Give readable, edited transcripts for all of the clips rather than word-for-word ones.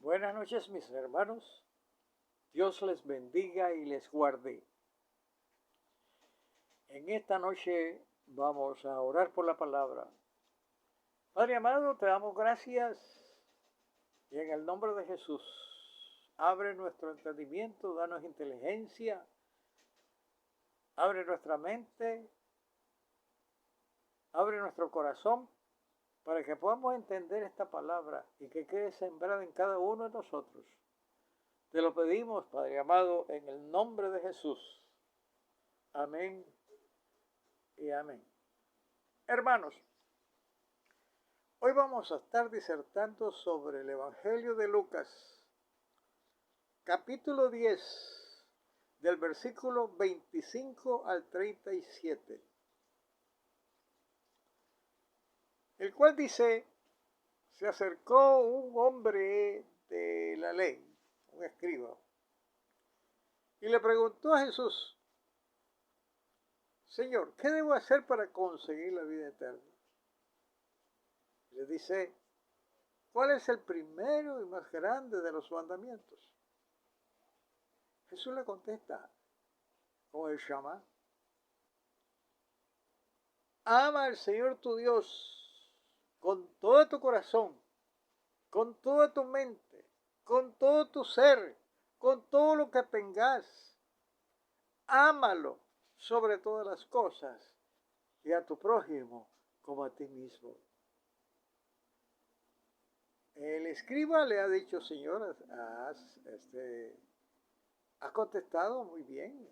Buenas noches, mis hermanos. Dios les bendiga y les guarde. En esta noche vamos a orar por la palabra. Padre amado, te damos gracias y en el nombre de Jesús, abre nuestro entendimiento, danos inteligencia, abre nuestra mente, abre nuestro corazón para que podamos entender esta palabra y que quede sembrada en cada uno de nosotros. Te lo pedimos, Padre amado, en el nombre de Jesús. Amén y amén. Hermanos, hoy vamos a estar disertando sobre el Evangelio de Lucas, capítulo 10, del versículo 25 al 37, el cual dice: se acercó un hombre de la ley, un escriba, y le preguntó a Jesús: Señor, ¿qué debo hacer para conseguir la vida eterna? Y le dice: ¿cuál es el primero y más grande de los mandamientos? Jesús le contesta con el Shama: ama al Señor tu Dios con todo tu corazón, con toda tu mente, con todo tu ser, con todo lo que tengas. Ámalo sobre todas las cosas y a tu prójimo como a ti mismo. El escriba le ha dicho: Señor, has contestado muy bien.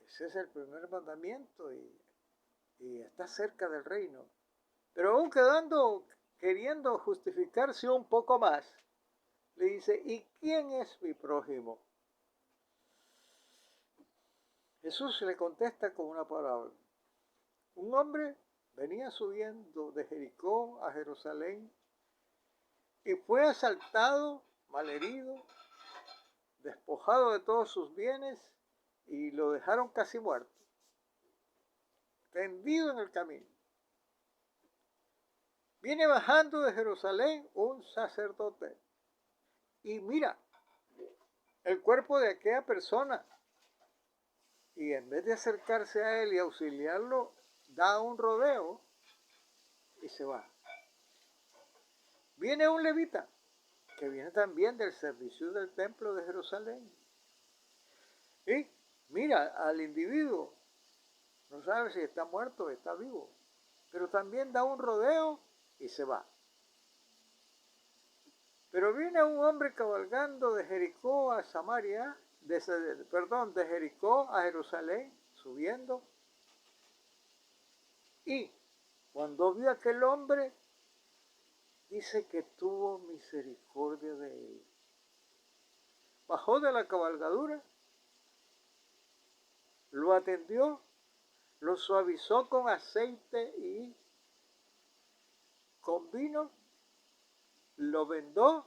Ese es el primer mandamiento y está cerca del reino. Pero aún queriendo justificarse un poco más, le dice: ¿y quién es mi prójimo? Jesús le contesta con una parábola. Un hombre venía subiendo de Jericó a Jerusalén y fue asaltado, malherido, despojado de todos sus bienes y lo dejaron casi muerto, tendido en el camino. Viene bajando de Jerusalén un sacerdote y mira el cuerpo de aquella persona, y en vez de acercarse a él y auxiliarlo, da un rodeo y se va. Viene un levita, que viene también del servicio del templo de Jerusalén, y mira al individuo, no sabe si está muerto o está vivo, pero también da un rodeo y se va. Pero viene un hombre cabalgando de Jericó a Samaria, de Jericó a Jerusalén, subiendo, y cuando vio a aquel hombre, dice que tuvo misericordia de él. Bajó de la cabalgadura, lo atendió, lo suavizó con aceite y con vino, lo vendó,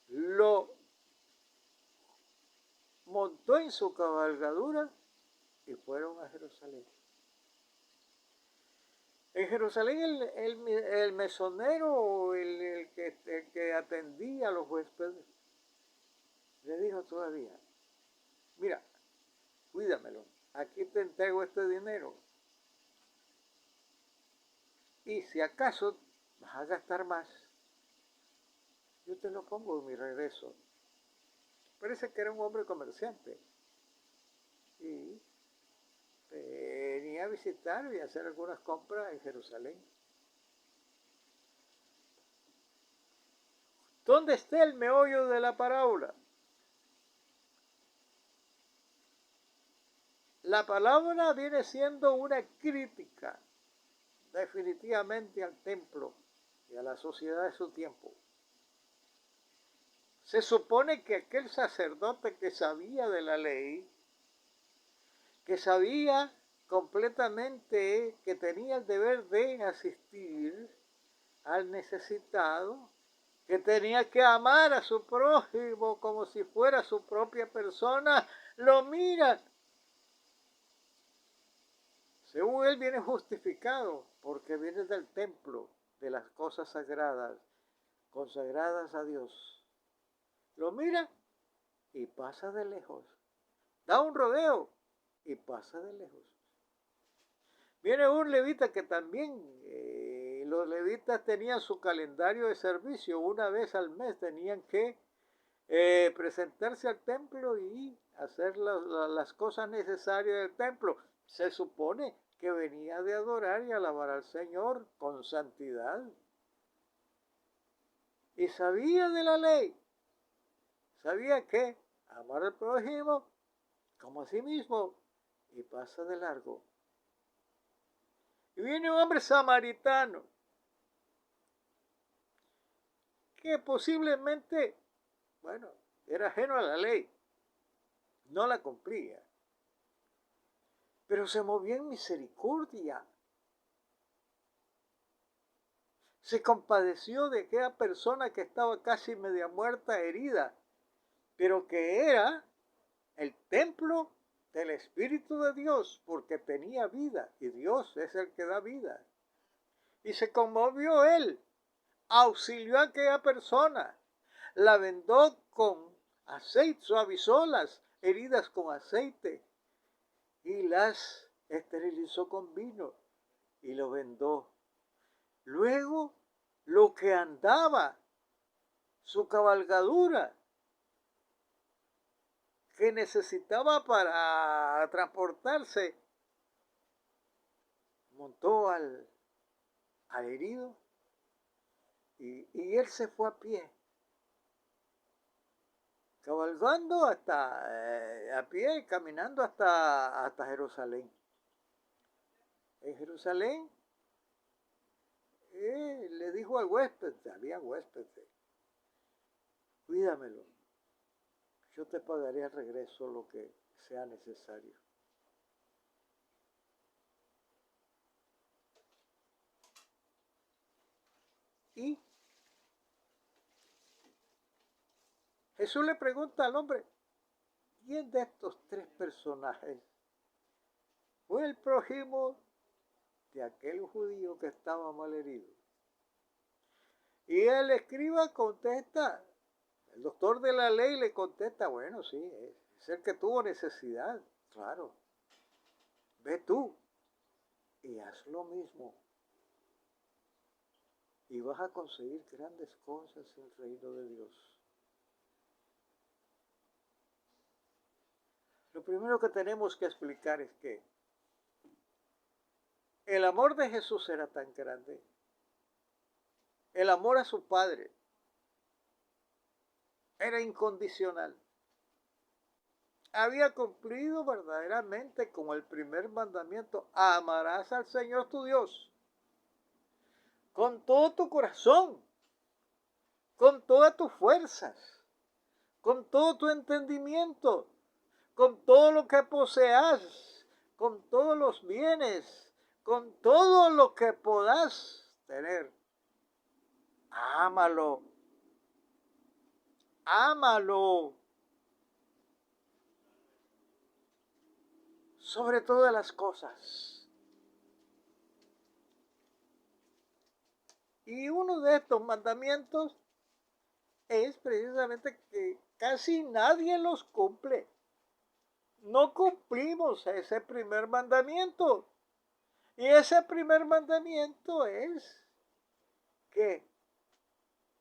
lo montó en su cabalgadura y fueron a Jerusalén. En Jerusalén el mesonero o el que atendía a los huéspedes le dijo todavía: mira, cuídamelo, aquí te entrego este dinero, y si acaso vas a gastar más, yo te lo pongo en mi regreso. Parece que era un hombre comerciante y venía a visitar y a hacer algunas compras en Jerusalén. ¿Dónde está el meollo de la parábola? La palabra viene siendo una crítica definitivamente al templo y a la sociedad de su tiempo. Se supone que aquel sacerdote que sabía de la ley, que sabía completamente que tenía el deber de asistir al necesitado, que tenía que amar a su prójimo como si fuera su propia persona, lo mira. Según él viene justificado porque viene del templo, de las cosas sagradas, consagradas a Dios. Lo mira y pasa de lejos. Da un rodeo y pasa de lejos. Viene un levita que también, los levitas tenían su calendario de servicio. Una vez al mes tenían que presentarse al templo y hacer las cosas necesarias del templo. Se supone que venía de adorar y alabar al Señor con santidad. Y sabía de la ley. Sabía que amar al prójimo como a sí mismo, y pasa de largo. Y viene un hombre samaritano que posiblemente, bueno, era ajeno a la ley, no la cumplía, pero se movió en misericordia. Se compadeció de aquella persona que estaba casi media muerta, herida, pero que era el templo del Espíritu de Dios, porque tenía vida, y Dios es el que da vida. Y se conmovió él, auxilió a aquella persona, la vendó con aceite, suavizó las heridas con aceite y las esterilizó con vino y lo vendó. Luego, lo que andaba, su cabalgadura, que necesitaba para transportarse, montó al herido y él se fue a pie, cabalgando hasta a pie, caminando hasta Jerusalén. En Jerusalén le dijo al huésped, había huésped, cuídamelo, yo te pagaré al regreso lo que sea necesario. Y Jesús le pregunta al hombre, ¿quién de estos tres personajes fue el prójimo de aquel judío que estaba mal herido? Y el escriba contesta, el doctor de la ley le contesta, bueno, sí, es el que tuvo necesidad, claro. Ve tú y haz lo mismo. Y vas a conseguir grandes cosas en el reino de Dios. Lo primero que tenemos que explicar es que el amor de Jesús era tan grande. El amor a su Padre era incondicional. Había cumplido verdaderamente con el primer mandamiento: amarás al Señor tu Dios con todo tu corazón, con todas tus fuerzas, con todo tu entendimiento, con todo lo que poseas, con todos los bienes, con todo lo que puedas tener. Ámalo. Ámalo. Sobre todas las cosas. Y uno de estos mandamientos es precisamente que casi nadie los cumple. No cumplimos ese primer mandamiento. Y ese primer mandamiento es que,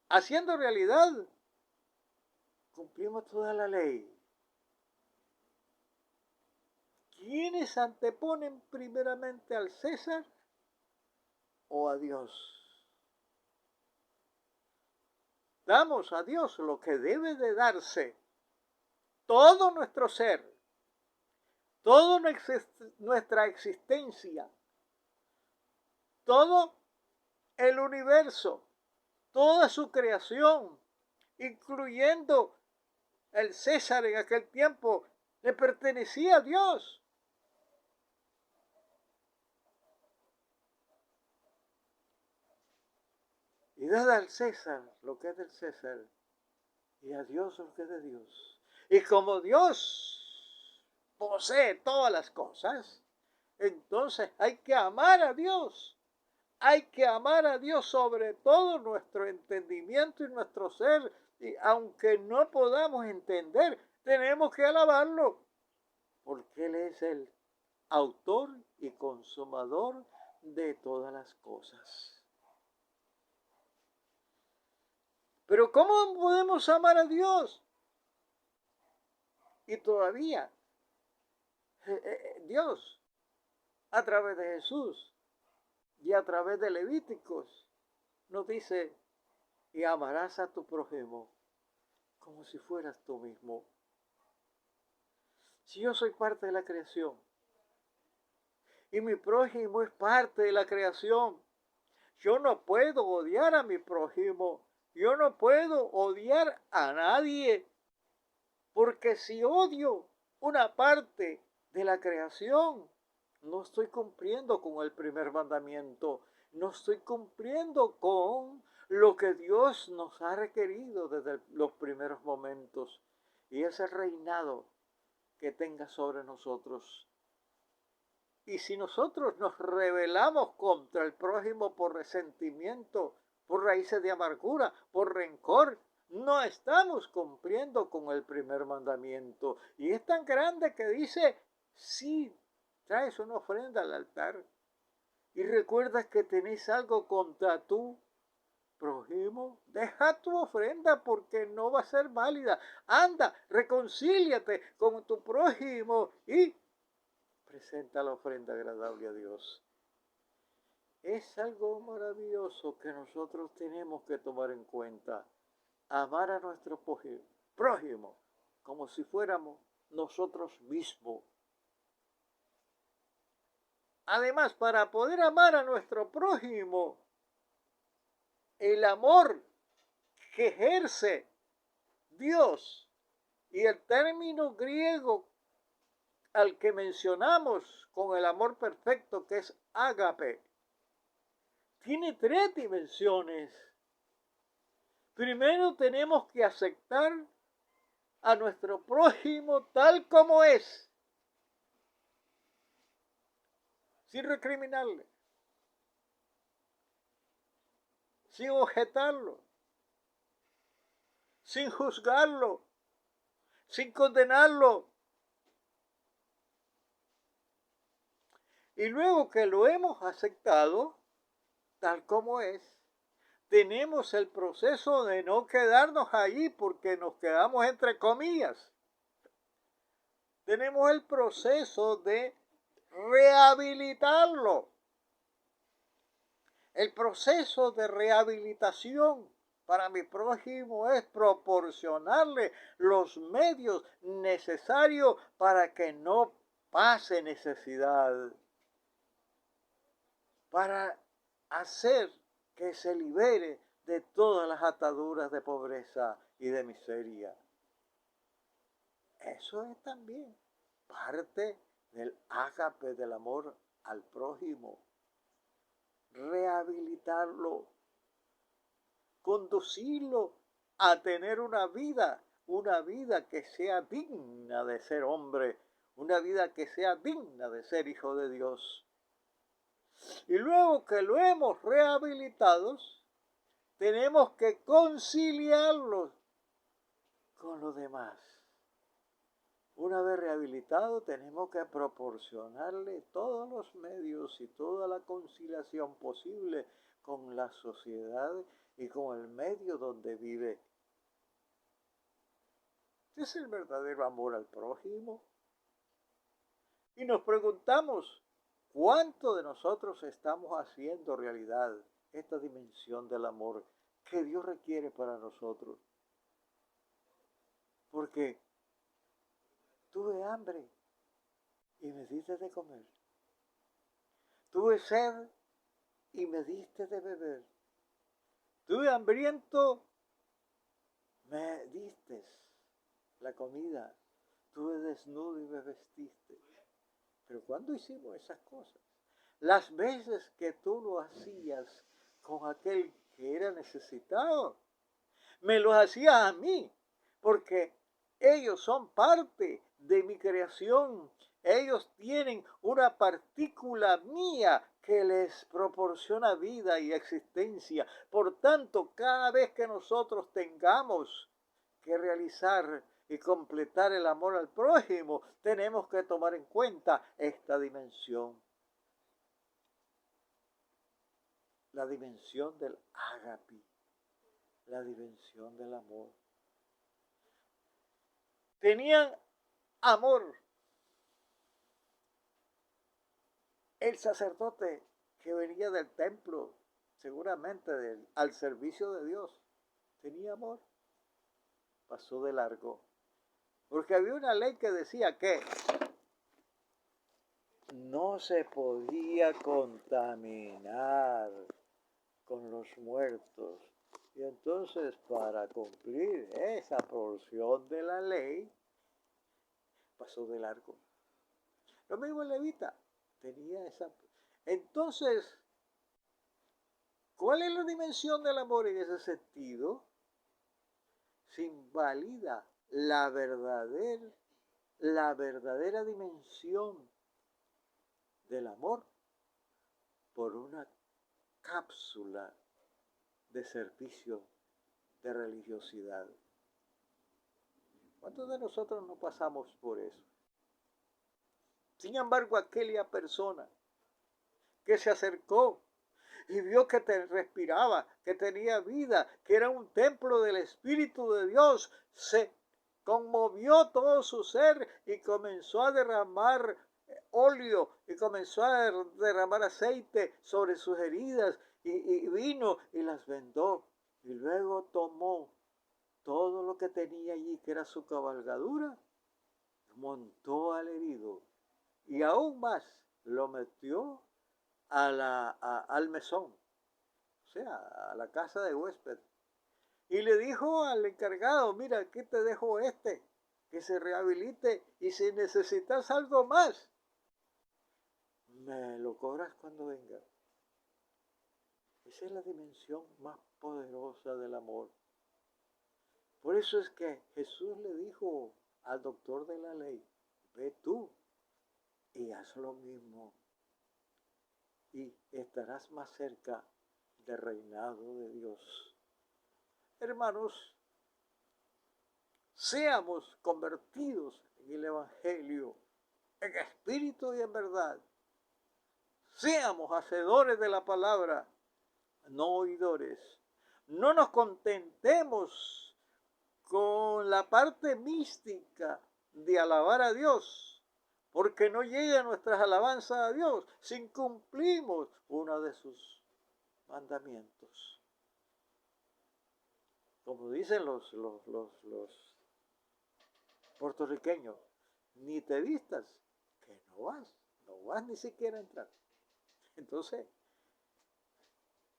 haciendo realidad, cumplimos toda la ley. ¿Quiénes anteponen primeramente al César o a Dios? Damos a Dios lo que debe de darse, todo nuestro ser, toda nuestra existencia, todo el universo, toda su creación, incluyendo el César en aquel tiempo, le pertenecía a Dios. Y dad al César lo que es del César, y a Dios lo que es de Dios. Y como Dios posee todas las cosas, entonces hay que amar a Dios Hay que amar a Dios sobre todo nuestro entendimiento y nuestro ser. Y aunque no podamos entender, tenemos que alabarlo, porque Él es el autor y consumador de todas las cosas. Pero ¿cómo podemos amar a Dios? Y todavía Dios, a través de Jesús y a través de Levíticos, nos dice, y amarás a tu prójimo como si fueras tú mismo. Si yo soy parte de la creación y mi prójimo es parte de la creación, yo no puedo odiar a mi prójimo, yo no puedo odiar a nadie, porque si odio una parte de la creación, no estoy cumpliendo con el primer mandamiento, no estoy cumpliendo con lo que Dios nos ha requerido desde los primeros momentos, y es el reinado que tenga sobre nosotros. Y si nosotros nos rebelamos contra el prójimo por resentimiento, por raíces de amargura, por rencor, no estamos cumpliendo con el primer mandamiento. Y es tan grande que dice, si traes una ofrenda al altar y recuerdas que tenés algo contra tu prójimo, deja tu ofrenda porque no va a ser válida. Anda, reconcíliate con tu prójimo y presenta la ofrenda agradable a Dios. Es algo maravilloso que nosotros tenemos que tomar en cuenta. Amar a nuestro prójimo como si fuéramos nosotros mismos. Además, para poder amar a nuestro prójimo, el amor que ejerce Dios y el término griego al que mencionamos con el amor perfecto, que es ágape, tiene 3 dimensiones. Primero tenemos que aceptar a nuestro prójimo tal como es, sin recriminarle, sin objetarlo, sin juzgarlo, sin condenarlo. Y luego que lo hemos aceptado tal como es, tenemos el proceso de no quedarnos allí porque nos quedamos entre comillas. Tenemos el proceso de rehabilitarlo. El proceso de rehabilitación para mi prójimo es proporcionarle los medios necesarios para que no pase necesidad, para hacer que se libere de todas las ataduras de pobreza y de miseria. Eso es también parte del ágape del amor al prójimo. Rehabilitarlo, conducirlo a tener una vida que sea digna de ser hombre, una vida que sea digna de ser hijo de Dios. Y luego que lo hemos rehabilitado, tenemos que conciliarlo con los demás. Una vez rehabilitado, tenemos que proporcionarle todos los medios y toda la conciliación posible con la sociedad y con el medio donde vive. ¿Es el verdadero amor al prójimo? Y nos preguntamos, ¿cuánto de nosotros estamos haciendo realidad esta dimensión del amor que Dios requiere para nosotros? Porque tuve hambre y me diste de comer. Tuve sed y me diste de beber. Tuve hambriento, me diste la comida. Tuve desnudo y me vestiste. Pero ¿cuándo hicimos esas cosas? Las veces que tú lo hacías con aquel que era necesitado, me lo hacías a mí, porque ellos son parte de mi creación. Ellos tienen una partícula mía que les proporciona vida y existencia. Por tanto, cada vez que nosotros tengamos que realizar y completar el amor al prójimo, tenemos que tomar en cuenta esta dimensión. La dimensión del ágape, la dimensión del amor. Tenían amor. El sacerdote que venía del templo, seguramente al servicio de Dios, tenía amor. Pasó de largo. Porque había una ley que decía que no se podía contaminar con los muertos. Y entonces, para cumplir esa porción de la ley, pasó de largo. Lo mismo el levita tenía esa. Entonces, ¿cuál es la dimensión del amor en ese sentido? Se invalida la verdadera dimensión del amor por una cápsula de servicio, de religiosidad. ¿Cuántos de nosotros no pasamos por eso? Sin embargo, aquella persona que se acercó y vio que te respiraba, que tenía vida, que era un templo del Espíritu de Dios, se conmovió todo su ser y comenzó a derramar óleo y comenzó a derramar aceite sobre sus heridas y vino y las vendó. Y luego tomó todo lo que tenía allí, que era su cabalgadura, montó al herido y aún más lo metió al mesón, o sea, a la casa de huésped. Y le dijo al encargado, mira, aquí te dejo que se rehabilite y si necesitas algo más, me lo cobras cuando venga. Esa es la dimensión más poderosa del amor. Por eso es que Jesús le dijo al doctor de la ley, ve tú y haz lo mismo y estarás más cerca del reinado de Dios. Hermanos, seamos convertidos en el Evangelio, en espíritu y en verdad. Seamos hacedores de la palabra, no oidores. No nos contentemos con la parte mística de alabar a Dios, porque no llegan nuestras alabanzas a Dios si incumplimos uno de sus mandamientos. Como dicen los puertorriqueños, ni te vistas, que no vas ni siquiera a entrar. Entonces,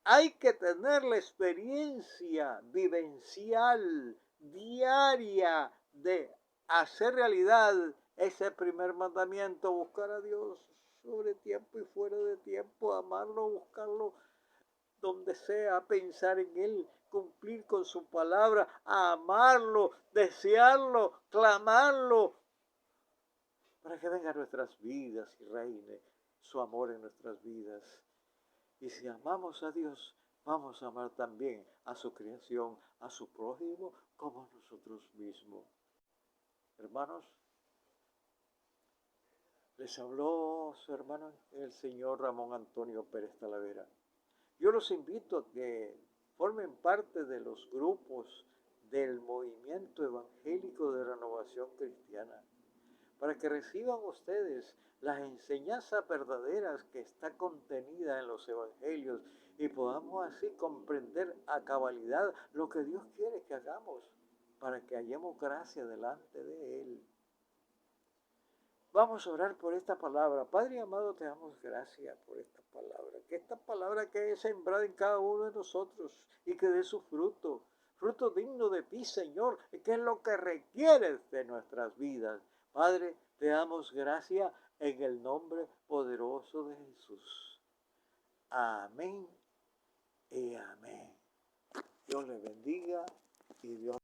hay que tener la experiencia vivencial, diaria, de hacer realidad ese primer mandamiento, buscar a Dios sobre tiempo y fuera de tiempo, amarlo, buscarlo donde sea, pensar en Él, cumplir con su palabra, amarlo, desearlo, clamarlo, para que venga a nuestras vidas y reine su amor en nuestras vidas. Y si amamos a Dios, vamos a amar también a su creación, a su prójimo, como a nosotros mismos. Hermanos, les habló su hermano el señor Ramón Antonio Pérez Talavera. Yo los invito a que formen parte de los grupos del movimiento evangélico de renovación cristiana, para que reciban ustedes las enseñanzas verdaderas que está contenida en los evangelios y podamos así comprender a cabalidad lo que Dios quiere que hagamos para que hallemos gracia delante de Él. Vamos a orar por esta palabra. Padre amado, te damos gracias por esta palabra. Que esta palabra quede sembrada en cada uno de nosotros y que dé su fruto. Fruto digno de ti, Señor, que es lo que requieres de nuestras vidas. Padre, te damos gracias en el nombre poderoso de Jesús. Amén y amén. Dios les bendiga y Dios